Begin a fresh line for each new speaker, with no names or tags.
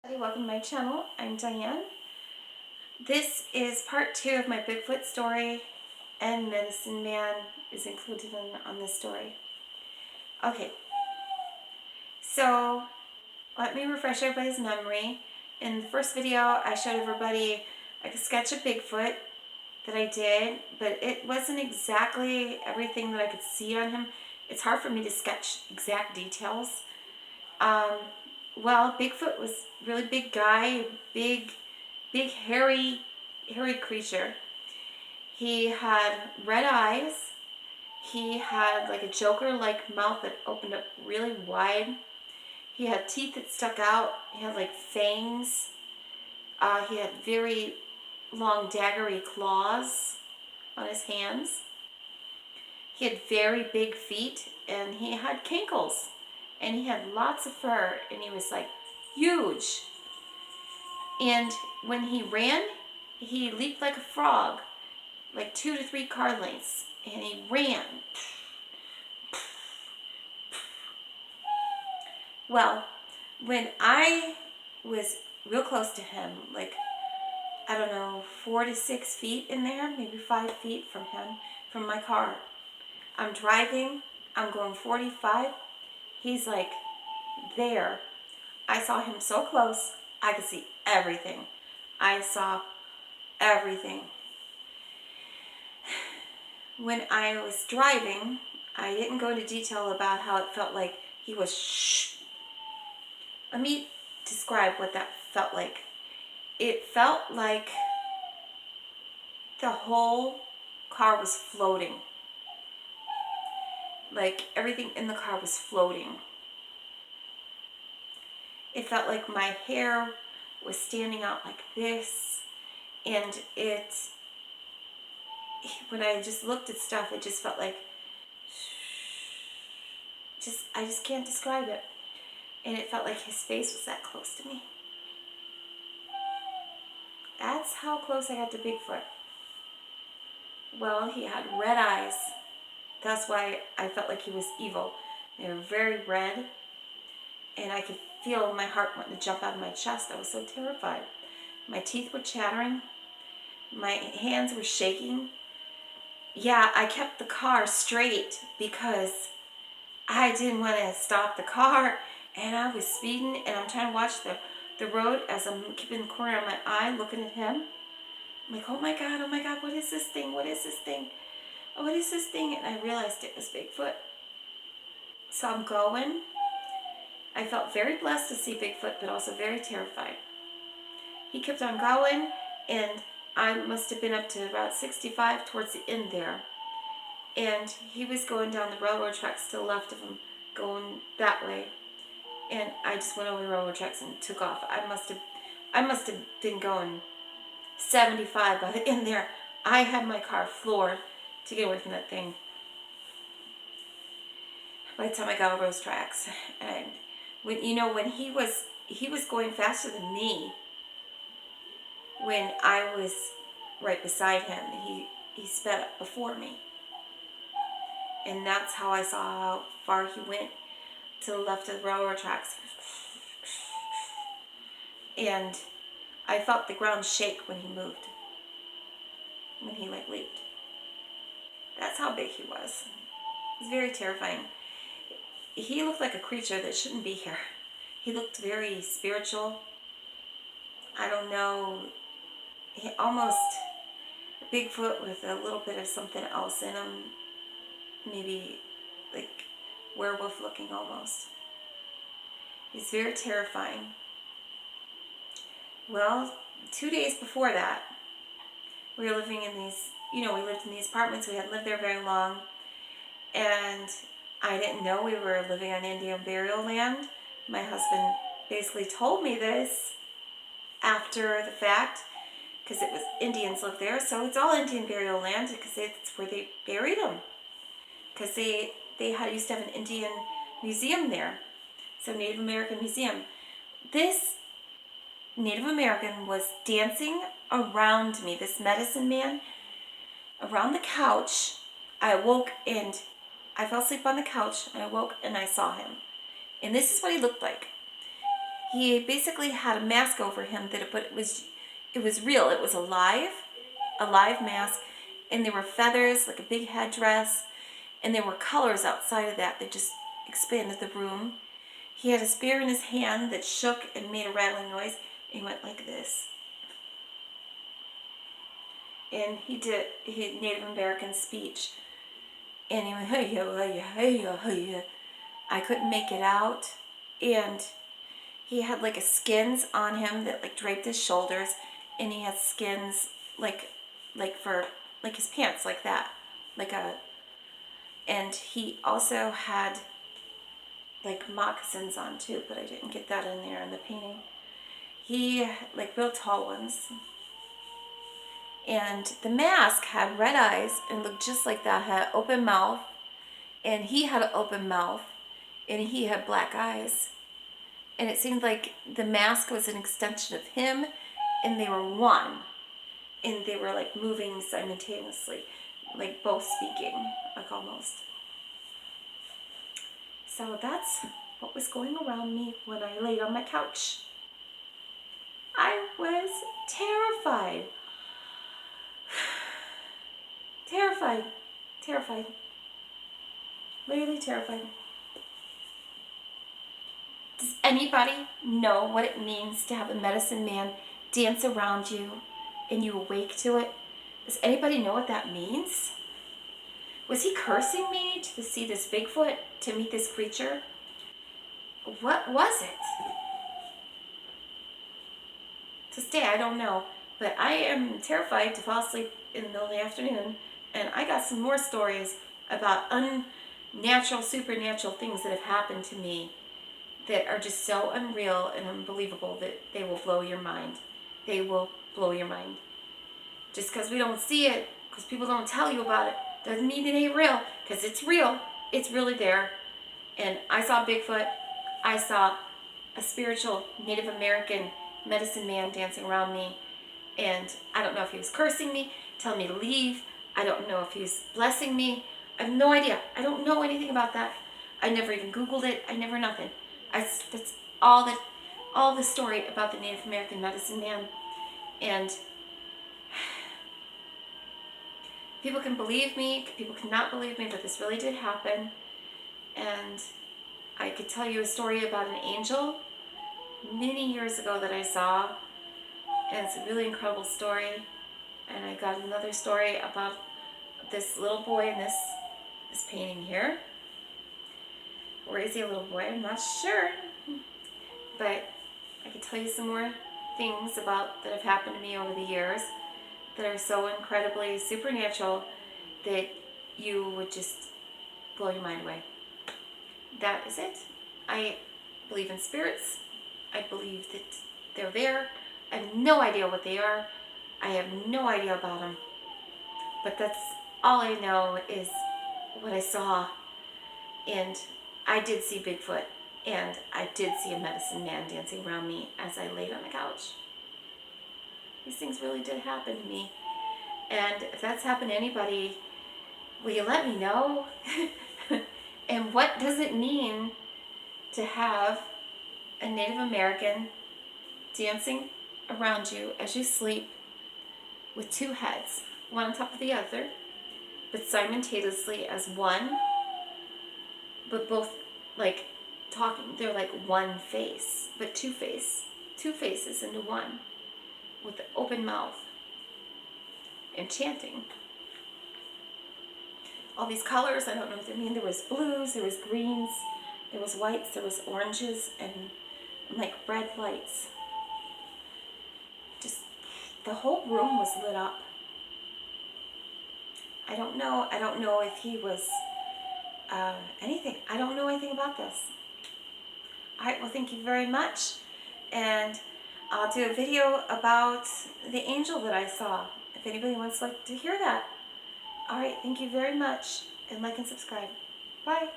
Welcome to my channel. I'm Diane. This is part 2 of my Bigfoot story, and Medicine Man is included on this story. Okay, so let me refresh everybody's memory. In the first video, I showed everybody like a sketch of Bigfoot that I did, but it wasn't exactly everything that I could see on him. It's hard for me to sketch exact details. Well, Bigfoot was a really big guy, big hairy creature. He had red eyes. He had like a Joker-like mouth that opened up really wide. He had teeth that stuck out. He had like fangs. He had very long daggery claws on his hands. He had very big feet, and he had cankles. And he had lots of fur, and he was like huge. And when he ran, he leaped like a frog, like 2 to 3 car lengths, and he ran. Well, when I was real close to him, like, I don't know, 4 to 6 feet in there, maybe 5 feet from him, from my car. I'm driving, I'm going 45. He's like there. I saw him so close, I could see everything. I saw everything. When I was driving, I didn't go into detail about how it felt like he was shh. Let me describe what that felt like. It felt like the whole car was floating. Like everything in the car was floating. It felt like my hair was standing out like this, and when I just looked at stuff, it just felt like I just can't describe it. And it felt like his face was that close to me. That's how close I got to Bigfoot. Well, he had red eyes. That's why I felt like he was evil. They were very red, and I could feel my heart wanting to jump out of my chest. I was so terrified. My teeth were chattering. My hands were shaking. Yeah, I kept the car straight because I didn't want to stop the car, and I was speeding, and I'm trying to watch the road as I'm keeping the corner of my eye looking at him. I'm like, oh my God, what is this thing? What is this thing? Oh, what is this thing? And I realized it was Bigfoot. So I'm going. I felt very blessed to see Bigfoot, but also very terrified. He kept on going, and I must have been up to about 65 towards the end there. And he was going down the railroad tracks to the left of him, going that way. And I just went over the railroad tracks and took off. I must have been going 75 by the end there. I had my car floored to get away from that thing. By the time I got over those tracks, and when he was going faster than me. When I was right beside him, he sped up before me. And that's how I saw how far he went to the left of the railroad tracks. And I felt the ground shake when he moved. When he leaped. That's how big he was. It was very terrifying. He looked like a creature that shouldn't be here. He looked very spiritual. I don't know. He almost Bigfoot with a little bit of something else in him. Maybe like werewolf looking almost. He's very terrifying. Well, 2 days before that, we were living in these, we lived in these apartments. We hadn't lived there very long. And I didn't know we were living on Indian burial land. My husband basically told me this after the fact, because it was Indians lived there, so it's all Indian burial land because it's where they buried them. Because they used to have an Indian museum there, so Native American museum. This Native American was dancing around me, this medicine man, around the couch. I awoke and I fell asleep on the couch, and I woke and I saw him. And this is what he looked like. He basically had a mask over him but it was real. It was a live mask, and there were feathers, like a big headdress, and there were colors outside of that just expanded the room. He had a spear in his hand that shook and made a rattling noise, and he went like this. And he did Native American speech, and he went, hey, hey, hey, hey. I couldn't make it out, and he had like a skins on him that like draped his shoulders, and he had skins like for like his pants like that, and he also had like moccasins on too, but I didn't get that in there in the painting. He like real tall ones, and the mask had red eyes and looked just like that, had open mouth, and he had an open mouth, and he had black eyes, and it seemed like the mask was an extension of him, and they were one, and they were like moving simultaneously, like both speaking, like almost. So that's what was going around me when I laid on my couch. I was terrified. Terrified. Literally terrified. Does anybody know what it means to have a medicine man dance around you and you awake to it? Does anybody know what that means? Was he cursing me to see this Bigfoot, to meet this creature? What was it? To this day, I don't know. But I am terrified to fall asleep in the middle of the afternoon. And I got some more stories about unnatural, supernatural things that have happened to me that are just so unreal and unbelievable that they will blow your mind. They will blow your mind. Just because we don't see it, because people don't tell you about it, doesn't mean it ain't real, because it's real. It's really there. And I saw Bigfoot. I saw a spiritual Native American medicine man dancing around me. And I don't know if he was cursing me, telling me to leave. I don't know if he was blessing me. I have no idea. I don't know anything about that. I never even Googled it. I never nothing. That's all the story about the Native American medicine man. And people can believe me, people cannot believe me, but this really did happen. And I could tell you a story about an angel many years ago that I saw, and it's a really incredible story. And I got another story about this little boy in this painting here. Or is he a little boy? I'm not sure. But I could tell you some more things that have happened to me over the years that are so incredibly supernatural that you would just blow your mind away. That is it. I believe in spirits. I believe that they're there. I have no idea what they are. I have no idea about them. But that's all I know is what I saw. And I did see Bigfoot. And I did see a medicine man dancing around me as I laid on the couch. These things really did happen to me. And if that's happened to anybody, will you let me know? And what does it mean to have a Native American dancing around you as you sleep with two heads, one on top of the other, but simultaneously as one, but both like talking, they're like one face, but two faces into one, with the open mouth and chanting. All these colors, I don't know what they mean. There was blues, there was greens, there was whites, there was oranges, and like red lights. Just the whole room was lit up. I don't know if he was anything. I don't know anything about this. All right, well, thank you very much. And I'll do a video about the angel that I saw, if anybody wants to hear that. All right, thank you very much, and like and subscribe. Bye.